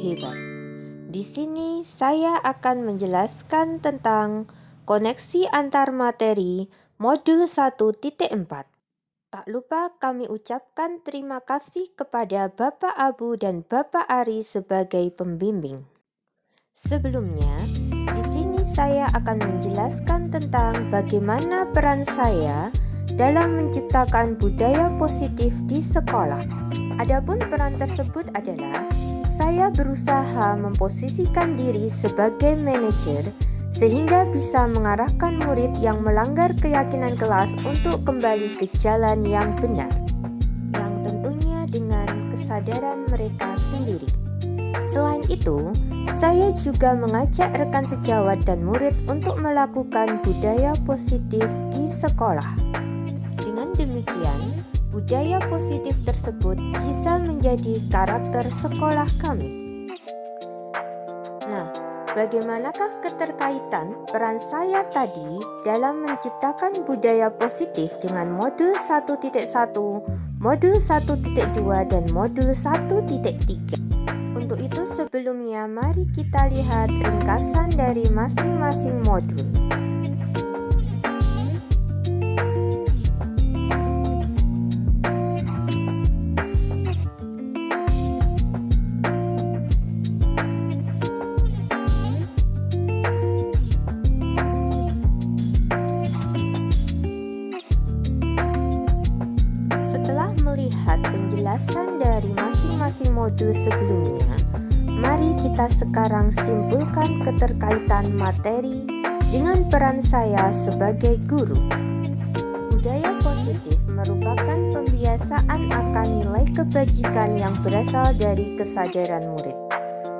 hebat. Di sini saya akan menjelaskan tentang koneksi antar materi modul 1.4. Tak lupa kami ucapkan terima kasih kepada Bapak Abu dan Bapak Ari sebagai pembimbing. Sebelumnya, di sini saya akan menjelaskan tentang bagaimana peran saya dalam menciptakan budaya positif di sekolah. Adapun peran tersebut adalah saya berusaha memposisikan diri sebagai manajer sehingga bisa mengarahkan murid yang melanggar keyakinan kelas untuk kembali ke jalan yang benar, yang tentunya dengan kesadaran mereka sendiri. Selain itu, saya juga mengajak rekan sejawat dan murid untuk melakukan budaya positif di sekolah. Dengan demikian, budaya positif tersebut bisa menjadi karakter sekolah kami. Nah, bagaimanakah keterkaitan peran saya tadi dalam menciptakan budaya positif dengan modul 1.1, modul 1.2, dan modul 1.3? Untuk itu sebelumnya mari kita lihat ringkasan dari masing-masing modul. Setelah melihat penjelasan dari masing-masing modul sebelumnya, mari kita sekarang simpulkan keterkaitan materi dengan peran saya sebagai guru. Budaya positif merupakan pembiasaan akan nilai kebajikan yang berasal dari kesadaran murid.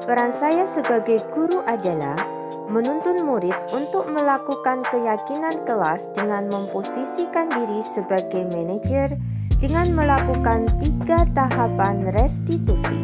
Peran saya sebagai guru adalah menuntun murid untuk melakukan keyakinan kelas dengan memposisikan diri sebagai manajer dengan melakukan 3 tahapan restitusi.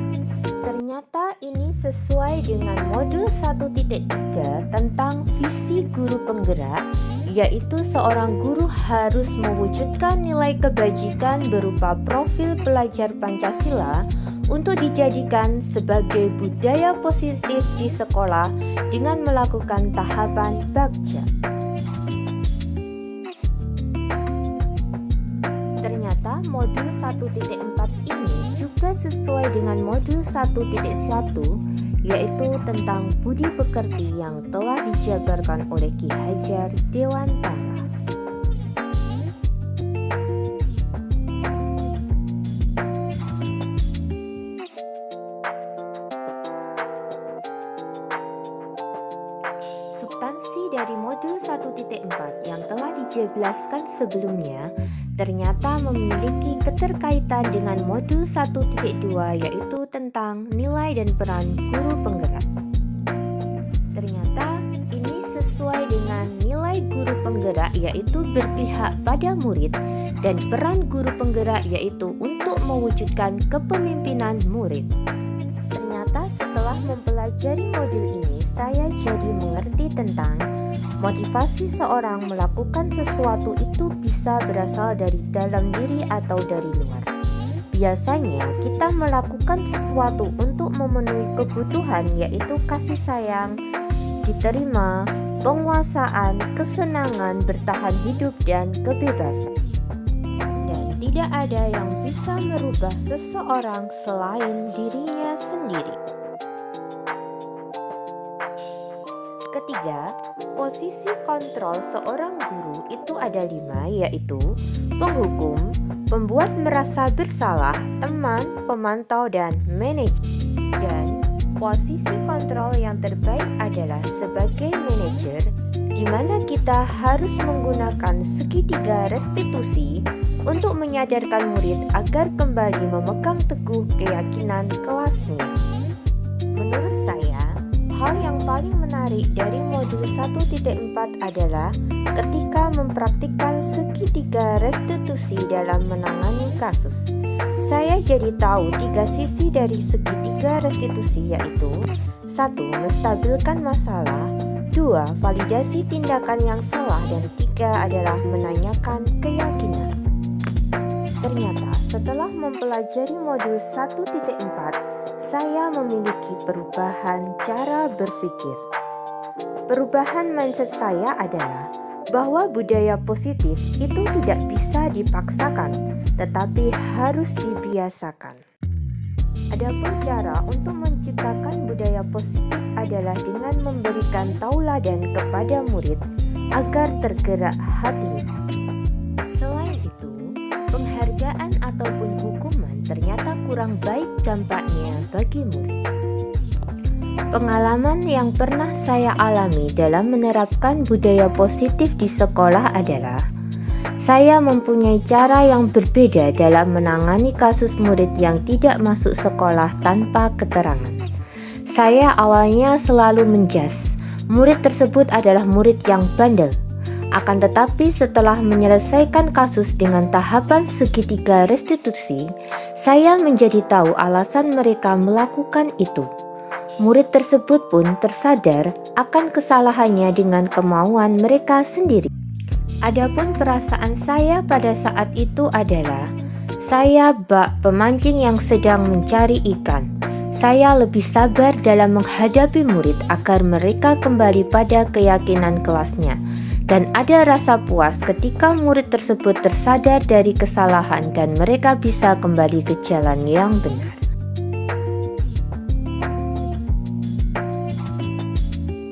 Ternyata ini sesuai dengan modul 1.3 tentang visi guru penggerak, yaitu seorang guru harus mewujudkan nilai kebajikan berupa profil pelajar Pancasila untuk dijadikan sebagai budaya positif di sekolah dengan melakukan tahapan bagja. Ternyata modul 1.4 ini juga sesuai dengan modul 1.1, yaitu tentang budi pekerti yang telah dijabarkan oleh Ki Hajar Dewantara. Substansi dari modul 1.4 yang telah dijelaskan sebelumnya ternyata memiliki keterkaitan dengan modul 1.2, yaitu tentang nilai dan peran guru penggerak. Ternyata ini sesuai dengan nilai guru penggerak, yaitu berpihak pada murid, dan peran guru penggerak yaitu untuk mewujudkan kepemimpinan murid. Ternyata setelah mempelajari modul ini, saya jadi mengerti tentang motivasi seorang melakukan sesuatu itu bisa berasal dari dalam diri atau dari luar. Biasanya kita melakukan sesuatu untuk memenuhi kebutuhan, yaitu kasih sayang, diterima, penguasaan, kesenangan, bertahan hidup, dan kebebasan. Dan tidak ada yang bisa merubah seseorang selain dirinya sendiri. Ketiga, posisi kontrol seorang guru itu ada 5, yaitu penghukum, pembuat merasa bersalah, teman, pemantau, dan manajer. Dan posisi kontrol yang terbaik adalah sebagai manajer, di mana kita harus menggunakan segitiga restitusi untuk menyadarkan murid agar kembali memegang teguh keyakinan kelasnya. Menurut saya, hal yang paling menarik dari modul 1.4 adalah ketika mempraktikkan segitiga restitusi dalam menangani kasus. Saya jadi tahu 3 sisi dari segitiga restitusi, yaitu 1. Menstabilkan masalah, 2. Validasi tindakan yang salah, dan 3 adalah menanyakan keyakinan. Ternyata setelah mempelajari modul 1.4, saya memiliki perubahan cara berpikir. Perubahan mindset saya adalah bahwa budaya positif itu tidak bisa dipaksakan, tetapi harus dibiasakan. Adapun cara untuk menciptakan budaya positif adalah dengan memberikan tauladan kepada murid agar tergerak hatinya. Selain itu, penghargaan ataupun hukuman ternyata kurang baik dampaknya bagi murid. Pengalaman yang pernah saya alami dalam menerapkan budaya positif di sekolah adalah saya mempunyai cara yang berbeda dalam menangani kasus murid yang tidak masuk sekolah tanpa keterangan. Saya awalnya selalu menjas, murid tersebut adalah murid yang bandel. Akan tetapi setelah menyelesaikan kasus dengan tahapan segitiga restitusi, saya menjadi tahu alasan mereka melakukan itu. Murid tersebut pun tersadar akan kesalahannya dengan kemauan mereka sendiri. Adapun perasaan saya pada saat itu adalah saya bak pemancing yang sedang mencari ikan. Saya lebih sabar dalam menghadapi murid agar mereka kembali pada keyakinan kelasnya. Dan ada rasa puas ketika murid tersebut tersadar dari kesalahan dan mereka bisa kembali ke jalan yang benar.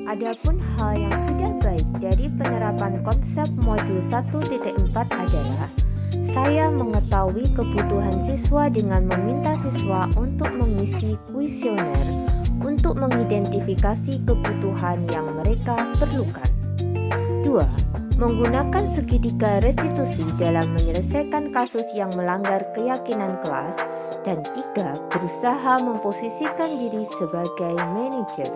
Adapun hal yang sudah baik dari penerapan konsep modul 1.4 adalah saya mengetahui kebutuhan siswa dengan meminta siswa untuk mengisi kuesioner untuk mengidentifikasi kebutuhan yang mereka perlukan. 2. Menggunakan segitiga restitusi dalam menyelesaikan kasus yang melanggar keyakinan kelas. Dan 3. Berusaha memposisikan diri sebagai manajer.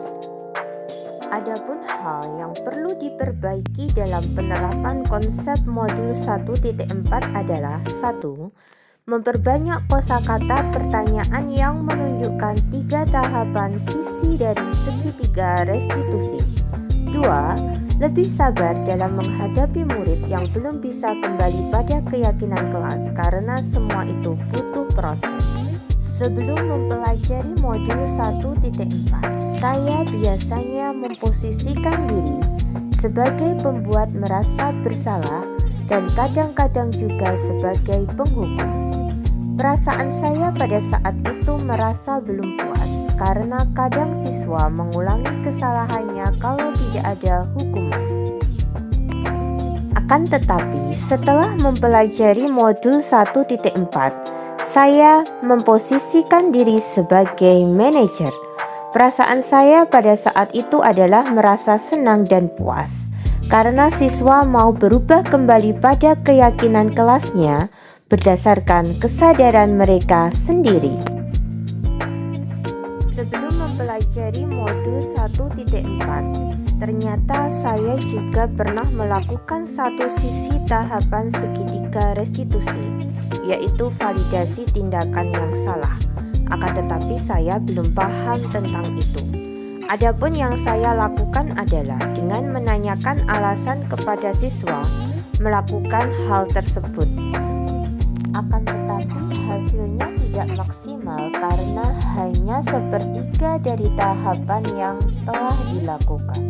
Adapun hal yang perlu diperbaiki dalam penerapan konsep modul 1.4 adalah 1. Memperbanyak kosakata pertanyaan yang menunjukkan 3 tahapan sisi dari segitiga restitusi. 2. Lebih sabar dalam menghadapi murid yang belum bisa kembali pada keyakinan kelas karena semua itu butuh proses. Sebelum mempelajari modul 1.4, saya biasanya memposisikan diri sebagai pembuat merasa bersalah dan kadang-kadang juga sebagai penghukum. Perasaan saya pada saat itu merasa belum puas karena kadang siswa mengulangi kesalahannya kalau tidak ada hukuman. Akan tetapi, setelah mempelajari modul 1.4, saya memposisikan diri sebagai manajer. Perasaan saya pada saat itu adalah merasa senang dan puas karena siswa mau berubah kembali pada keyakinan kelasnya berdasarkan kesadaran mereka sendiri. Sebelum mempelajari modul 1.4, ternyata saya juga pernah melakukan satu sisi tahapan segitiga restitusi, yaitu validasi tindakan yang salah. Akan tetapi saya belum paham tentang itu. Adapun yang saya lakukan adalah dengan menanyakan alasan kepada siswa melakukan hal tersebut. Akan tetapi hasilnya tidak maksimal karena hanya sepertiga dari tahapan yang telah dilakukan.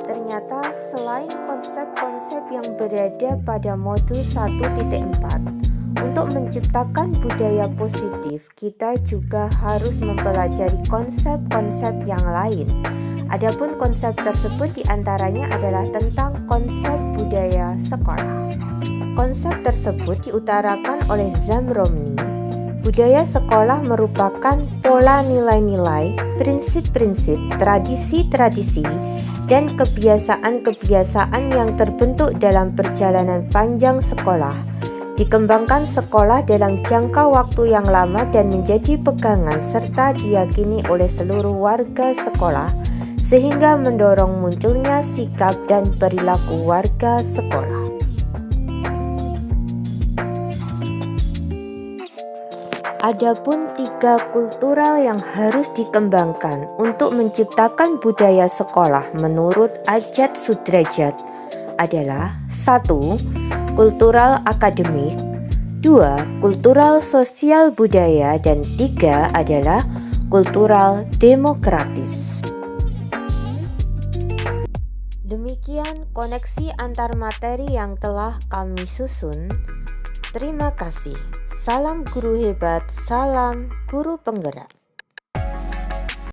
Ternyata selain konsep-konsep yang berada pada modul 1.4, untuk menciptakan budaya positif, kita juga harus mempelajari konsep-konsep yang lain. Adapun konsep tersebut diantaranya adalah tentang konsep budaya sekolah. Konsep tersebut diutarakan oleh Zamroni. Budaya sekolah merupakan pola nilai-nilai, prinsip-prinsip, tradisi-tradisi, dan kebiasaan-kebiasaan yang terbentuk dalam perjalanan panjang sekolah, dikembangkan sekolah dalam jangka waktu yang lama dan menjadi pegangan serta diyakini oleh seluruh warga sekolah, sehingga mendorong munculnya sikap dan perilaku warga sekolah. Adapun 3 kultural yang harus dikembangkan untuk menciptakan budaya sekolah menurut Ajat Sudrajat adalah 1. Kultural akademik, 2. Kultural sosial budaya, dan 3 adalah kultural demokratis. Demikian koneksi antar materi yang telah kami susun. Terima kasih. Salam guru hebat, salam guru penggerak.